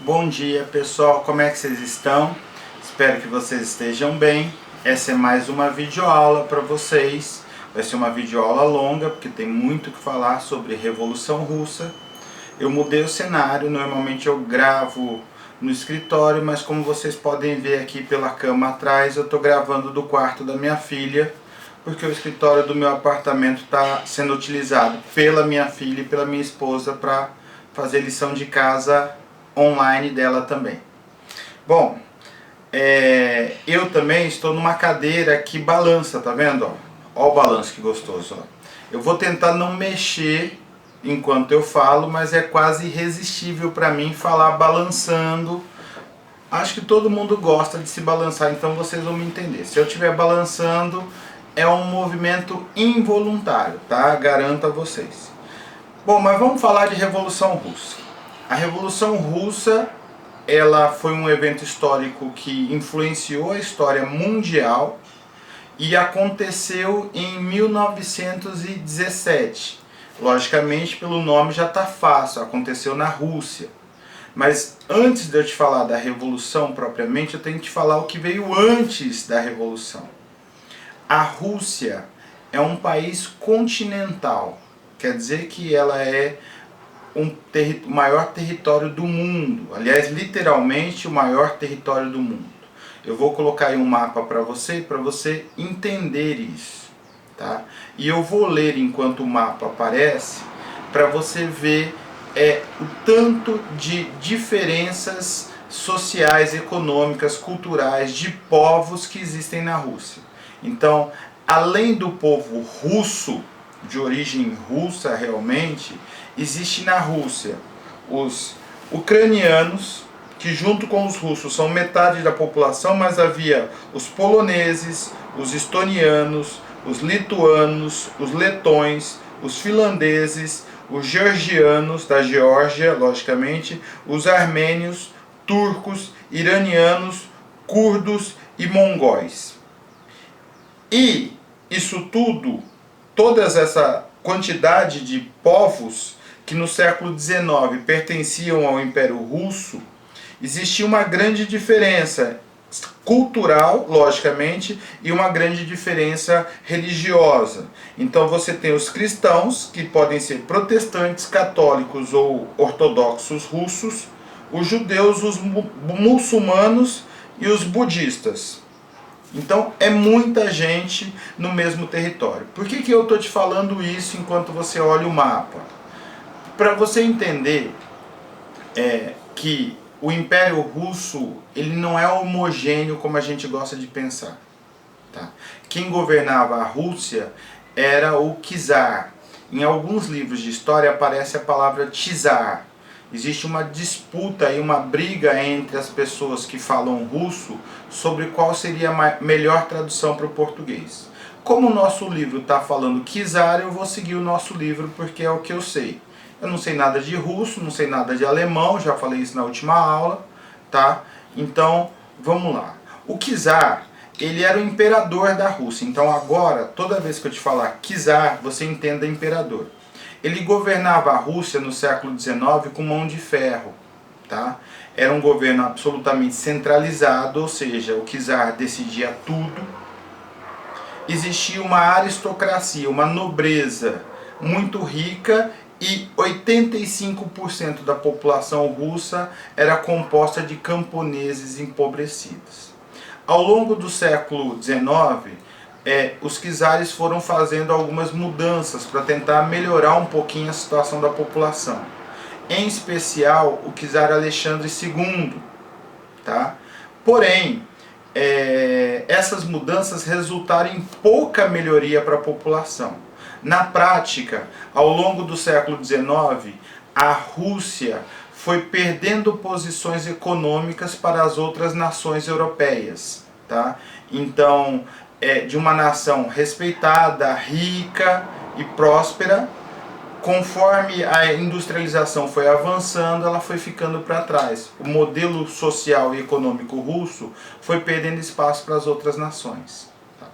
Bom dia pessoal, como é que vocês estão? Espero que vocês estejam bem. Essa é mais uma videoaula para vocês. Vai ser uma videoaula longa porque tem muito o que falar sobre Revolução Russa. Eu mudei o cenário, normalmente eu gravo no escritório, mas como vocês podem ver aqui pela cama atrás, eu estou gravando do quarto da minha filha, porque o escritório do meu apartamento está sendo utilizado pela minha filha e pela minha esposa para fazer lição de casa online dela também. Bom, eu também estou numa cadeira que balança, tá vendo? Ó o balanço que gostoso. Ó. Eu vou tentar não mexer enquanto eu falo, mas é quase irresistível para mim falar balançando. Acho que todo mundo gosta de se balançar, então vocês vão me entender. Se eu estiver balançando, é um movimento involuntário, tá? Garanto a vocês. Bom, mas vamos falar de Revolução Russa. A Revolução Russa, ela foi um evento histórico que influenciou a história mundial e aconteceu em 1917. Logicamente, pelo nome já está fácil, aconteceu na Rússia. Mas antes de eu te falar da Revolução propriamente, eu tenho que te falar o que veio antes da Revolução. A Rússia é um país continental, quer dizer que ela é o maior território do mundo, aliás, literalmente o maior território do mundo. Eu vou colocar aí um mapa para você entender isso, tá? E eu vou ler enquanto o mapa aparece, para você ver o tanto de diferenças sociais, econômicas, culturais, de povos que existem na Rússia. Então, além do povo russo, de origem russa realmente, existe na Rússia os ucranianos, que junto com os russos são metade da população, mas havia os poloneses, os estonianos, os lituanos, os letões, os finlandeses, os georgianos, da Geórgia, logicamente, os armênios, turcos, iranianos, curdos e mongóis. E isso tudo, toda essa quantidade de povos que no século XIX pertenciam ao Império Russo, existia uma grande diferença cultural, logicamente, e uma grande diferença religiosa. Então você tem os cristãos, que podem ser protestantes, católicos ou ortodoxos russos, os judeus, os muçulmanos e os budistas. Então é muita gente no mesmo território. Por que eu estou te falando isso enquanto você olha o mapa? Para você entender que o Império Russo ele não é homogêneo como a gente gosta de pensar. Tá? Quem governava a Rússia era o czar. Em alguns livros de história aparece a palavra czar. Existe uma disputa e uma briga entre as pessoas que falam russo sobre qual seria a melhor tradução para o português. Como o nosso livro está falando czar, eu vou seguir o nosso livro porque é o que eu sei. Eu não sei nada de russo, não sei nada de alemão, já falei isso na última aula, tá? Então, vamos lá. O czar, ele era o imperador da Rússia. Então agora, toda vez que eu te falar czar, você entenda imperador. Ele governava a Rússia no século XIX com mão de ferro. Tá? Era um governo absolutamente centralizado, ou seja, o czar decidia tudo. Existia uma aristocracia, uma nobreza muito rica e 85% da população russa era composta de camponeses empobrecidos. Ao longo do século XIX, os czares foram fazendo algumas mudanças para tentar melhorar um pouquinho a situação da população. Em especial o czar Alexandre II. Tá? Porém, essas mudanças resultaram em pouca melhoria para a população. Na prática, ao longo do século XIX, a Rússia foi perdendo posições econômicas para as outras nações europeias. Tá? Então, de uma nação respeitada, rica e próspera, conforme a industrialização foi avançando, ela foi ficando para trás. O modelo social e econômico russo foi perdendo espaço para as outras nações. Tá?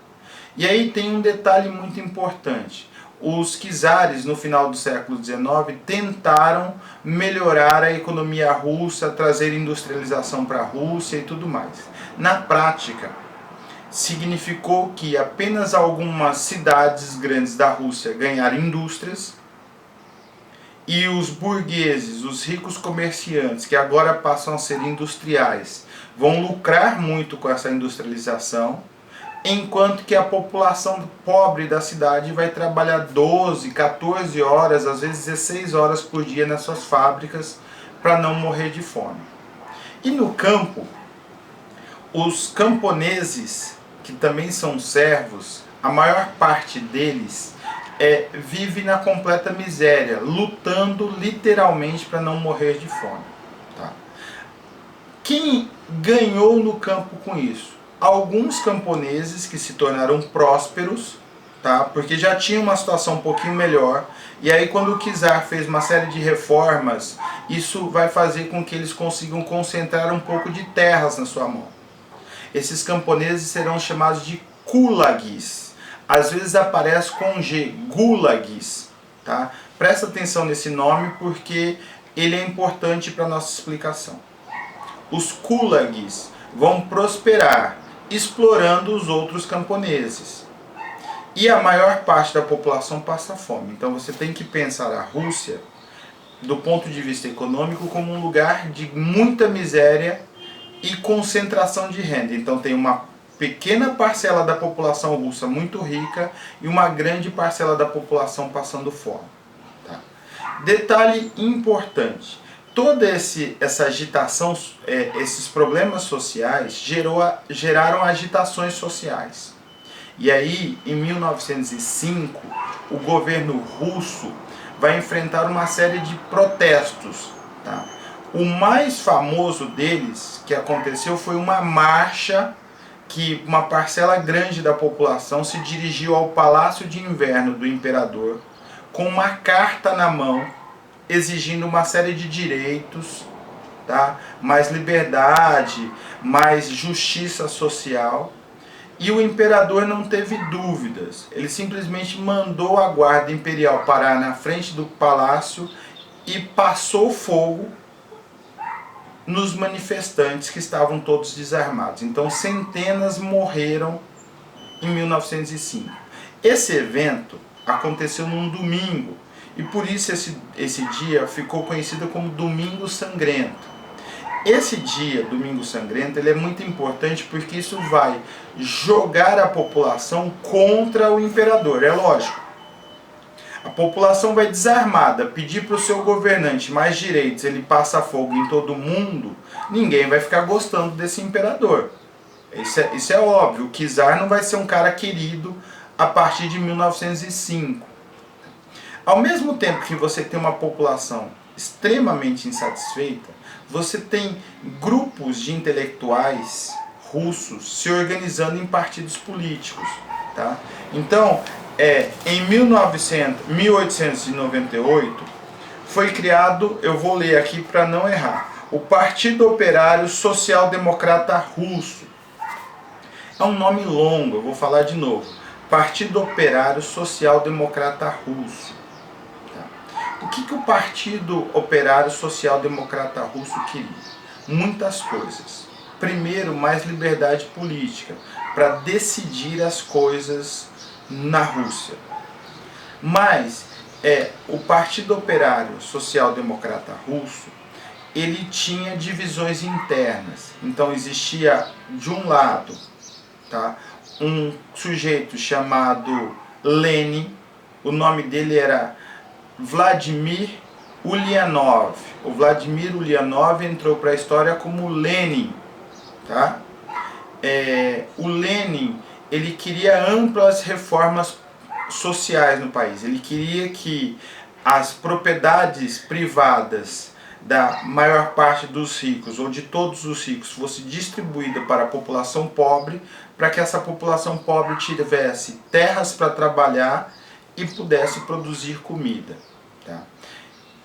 E aí tem um detalhe muito importante. os czares, no final do século XIX, tentaram melhorar a economia russa, trazer industrialização para a Rússia e tudo mais. Na prática, significou que apenas algumas cidades grandes da Rússia ganharam indústrias e os burgueses, os ricos comerciantes, que agora passam a ser industriais, vão lucrar muito com essa industrialização, enquanto que a população pobre da cidade vai trabalhar 12, 14 horas, às vezes 16 horas por dia nas suas fábricas para não morrer de fome. E no campo, os camponeses, que também são servos, a maior parte deles vive na completa miséria, lutando literalmente para não morrer de fome. Tá? Quem ganhou no campo com isso? Alguns camponeses que se tornaram prósperos, tá? Porque já tinham uma situação um pouquinho melhor, e aí quando o czar fez uma série de reformas, isso vai fazer com que eles consigam concentrar um pouco de terras na sua mão. Esses camponeses serão chamados de kulagis. Às vezes aparece com G, gulags. Tá? Presta atenção nesse nome porque ele é importante para a nossa explicação. Os kulagis vão prosperar explorando os outros camponeses. E a maior parte da população passa fome. Então você tem que pensar a Rússia, do ponto de vista econômico, como um lugar de muita miséria e concentração de renda. Então tem uma pequena parcela da população russa muito rica e uma grande parcela da população passando fome. Tá? Detalhe importante, toda essa agitação, esses problemas sociais geraram agitações sociais. E aí, em 1905, o governo russo vai enfrentar uma série de protestos. Tá? O mais famoso deles que aconteceu foi uma marcha que uma parcela grande da população se dirigiu ao Palácio de Inverno do imperador com uma carta na mão exigindo uma série de direitos, tá? Mais liberdade, mais justiça social. E o imperador não teve dúvidas, ele simplesmente mandou a guarda imperial parar na frente do palácio e passou fogo nos manifestantes que estavam todos desarmados. Então centenas morreram em 1905. Esse evento aconteceu num domingo e por isso esse dia ficou conhecido como Domingo Sangrento. Esse dia, Domingo Sangrento, ele é muito importante porque isso vai jogar a população contra o imperador. É lógico. A população vai desarmada, pedir para o seu governante mais direitos, ele passa fogo em todo mundo, ninguém vai ficar gostando desse imperador. Isso é óbvio, o czar não vai ser um cara querido a partir de 1905. Ao mesmo tempo que você tem uma população extremamente insatisfeita, você tem grupos de intelectuais russos se organizando em partidos políticos. Tá? Então, em 1898, foi criado, eu vou ler aqui para não errar, o Partido Operário Social Democrata Russo. É um nome longo, eu vou falar de novo. Partido Operário Social Democrata Russo. Tá? O que o Partido Operário Social Democrata Russo queria? Muitas coisas. Primeiro, mais liberdade política, para decidir as coisas na Rússia. Mas o Partido Operário Social Democrata Russo, ele tinha divisões internas. Então existia, de um lado, tá, um sujeito chamado Lenin, o nome dele era Vladimir Ulyanov. O Vladimir Ulyanov entrou para a história como Lenin. Tá? O Lenin, ele queria amplas reformas sociais no país. Ele queria que as propriedades privadas da maior parte dos ricos, ou de todos os ricos, fosse distribuída para a população pobre, para que essa população pobre tivesse terras para trabalhar e pudesse produzir comida. Tá?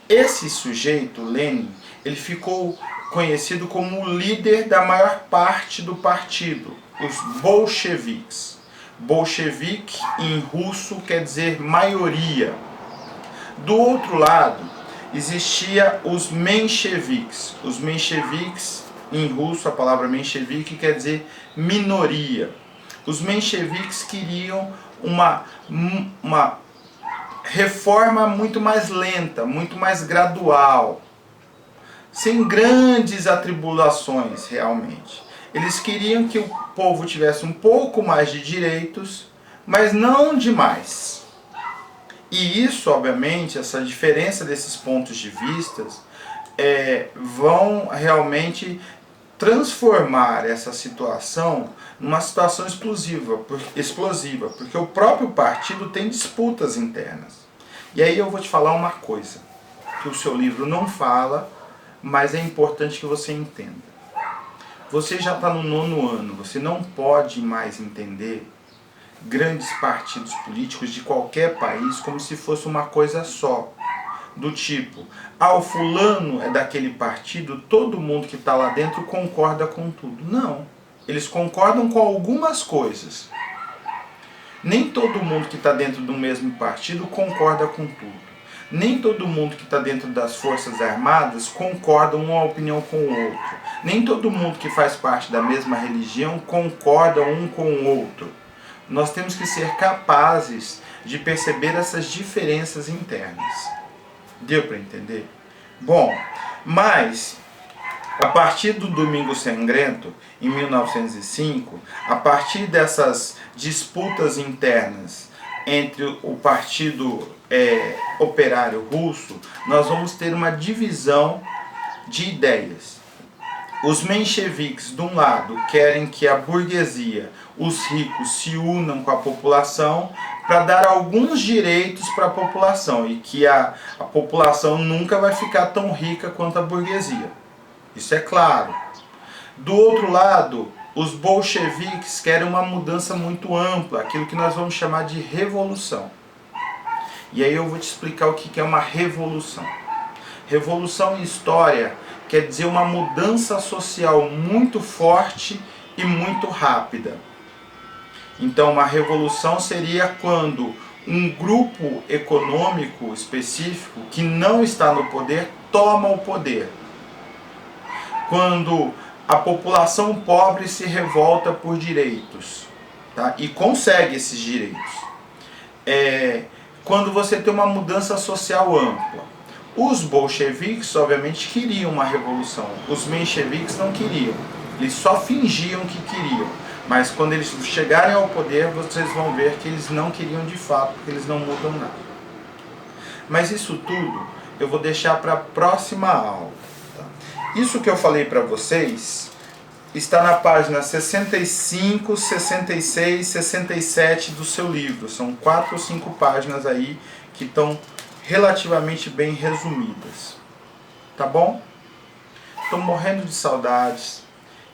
Esse sujeito, Lenin, ele ficou conhecido como o líder da maior parte do partido, os bolcheviques. Bolchevique em russo quer dizer maioria. Do outro lado, existia os mencheviques. Os mencheviques, em russo, a palavra menchevique quer dizer minoria. Os mencheviques queriam uma reforma muito mais lenta, muito mais gradual, sem grandes atribulações realmente. Eles queriam que o povo tivesse um pouco mais de direitos, mas não demais. E isso, obviamente, essa diferença desses pontos de vista vão realmente transformar essa situação numa situação explosiva, porque o próprio partido tem disputas internas. E aí eu vou te falar uma coisa que o seu livro não fala, mas é importante que você entenda. Você já está no 9º ano, você não pode mais entender grandes partidos políticos de qualquer país como se fosse uma coisa só. Do tipo, o fulano é daquele partido, todo mundo que está lá dentro concorda com tudo. Não, eles concordam com algumas coisas. Nem todo mundo que está dentro do mesmo partido concorda com tudo. Nem todo mundo que está dentro das Forças Armadas concorda uma opinião com o outro. Nem todo mundo que faz parte da mesma religião concorda um com o outro. Nós temos que ser capazes de perceber essas diferenças internas. Deu para entender? Bom, mas a partir do Domingo Sangrento, em 1905, a partir dessas disputas internas entre o Partido Operário Russo, nós vamos ter uma divisão de ideias. Os mencheviques, de um lado, querem que a burguesia, os ricos, se unam com a população para dar alguns direitos para a população e que a população nunca vai ficar tão rica quanto a burguesia. Isso é claro. Do outro lado, os bolcheviques querem uma mudança muito ampla, aquilo que nós vamos chamar de revolução. E aí eu vou te explicar o que é uma revolução. Revolução em história quer dizer uma mudança social muito forte e muito rápida. Então, uma revolução seria quando um grupo econômico específico que não está no poder toma o poder. Quando a população pobre se revolta por direitos, tá? E consegue esses direitos. Quando você tem uma mudança social ampla. Os bolcheviques, obviamente, queriam uma revolução. Os mencheviques não queriam. Eles só fingiam que queriam. Mas quando eles chegarem ao poder, vocês vão ver que eles não queriam de fato, porque eles não mudam nada. Mas isso tudo eu vou deixar para a próxima aula. Tá? Isso que eu falei para vocês está na página 65, 66, 67 do seu livro. São 4 ou 5 páginas aí que estão relativamente bem resumidas. Tá bom? Estou morrendo de saudades.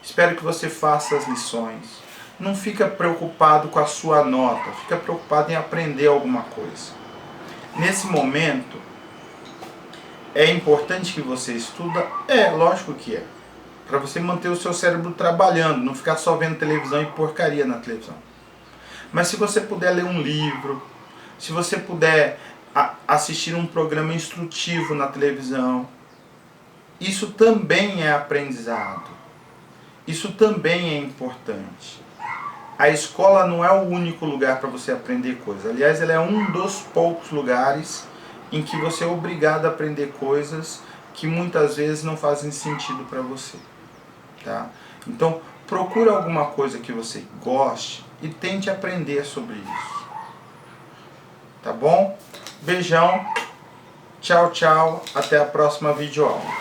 Espero que você faça as lições. Não fica preocupado com a sua nota, fica preocupado em aprender alguma coisa. Nesse momento, é importante que você estuda? Lógico que é. Para você manter o seu cérebro trabalhando, não ficar só vendo televisão e porcaria na televisão. Mas se você puder ler um livro, se você puder assistir um programa instrutivo na televisão, isso também é aprendizado. Isso também é importante. A escola não é o único lugar para você aprender coisas. Aliás, ela é um dos poucos lugares em que você é obrigado a aprender coisas que muitas vezes não fazem sentido para você. Tá? Então, procure alguma coisa que você goste e tente aprender sobre isso. Tá bom? Beijão. Tchau, tchau. Até a próxima videoaula.